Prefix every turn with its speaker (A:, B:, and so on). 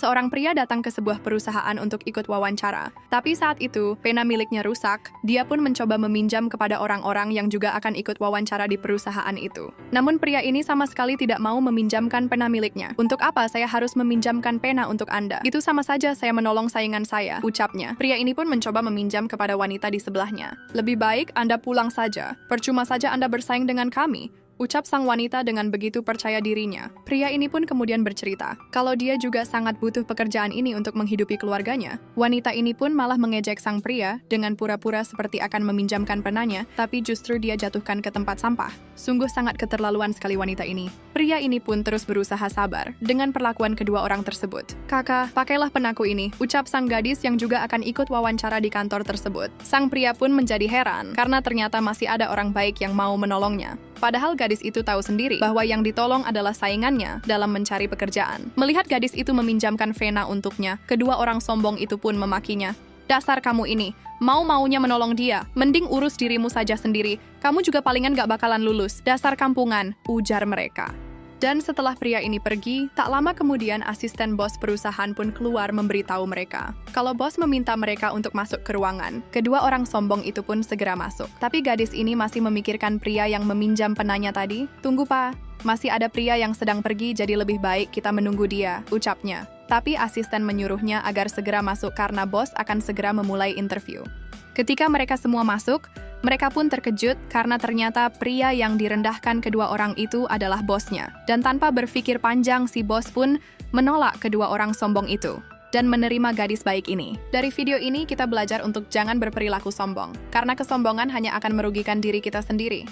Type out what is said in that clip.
A: Seorang pria datang ke sebuah perusahaan untuk ikut wawancara. Tapi saat itu, pena miliknya rusak. Dia pun mencoba meminjam kepada orang-orang yang juga akan ikut wawancara di perusahaan itu. Namun pria ini sama sekali tidak mau meminjamkan pena miliknya. Untuk apa saya harus meminjamkan pena untuk Anda? Itu sama saja saya menolong saingan saya, ucapnya. Pria ini pun mencoba meminjam kepada wanita di sebelahnya. Lebih baik Anda pulang saja. Percuma saja Anda bersaing dengan kami, ucap sang wanita dengan begitu percaya dirinya. Pria ini pun kemudian bercerita, kalau dia juga sangat butuh pekerjaan ini untuk menghidupi keluarganya. Wanita ini pun malah mengejek sang pria dengan pura-pura seperti akan meminjamkan penanya, tapi justru dia jatuhkan ke tempat sampah. Sungguh sangat keterlaluan sekali wanita ini. Pria ini pun terus berusaha sabar dengan perlakuan kedua orang tersebut. Kakak, pakailah penaku ini, ucap sang gadis yang juga akan ikut wawancara di kantor tersebut. Sang pria pun menjadi heran karena ternyata masih ada orang baik yang mau menolongnya. Padahal gadis itu tahu sendiri bahwa yang ditolong adalah saingannya dalam mencari pekerjaan. Melihat gadis itu meminjamkan Vena untuknya, kedua orang sombong itu pun memakinya. Dasar kamu ini, mau-maunya menolong dia, mending urus dirimu saja sendiri. Kamu juga palingan gak bakalan lulus, dasar kampungan, ujar mereka. Dan setelah pria ini pergi, tak lama kemudian asisten bos perusahaan pun keluar memberitahu mereka kalau bos meminta mereka untuk masuk ke ruangan. Kedua orang sombong itu pun segera masuk. Tapi gadis ini masih memikirkan pria yang meminjam penanya tadi. Tunggu Pak, masih ada pria yang sedang pergi, jadi lebih baik kita menunggu dia, ucapnya. Tapi asisten menyuruhnya agar segera masuk karena bos akan segera memulai interview. Ketika mereka semua masuk, mereka pun terkejut karena ternyata pria yang direndahkan kedua orang itu adalah bosnya. Dan tanpa berpikir panjang, si bos pun menolak kedua orang sombong itu dan menerima gadis baik ini. Dari video ini kita belajar untuk jangan berperilaku sombong, karena kesombongan hanya akan merugikan diri kita sendiri.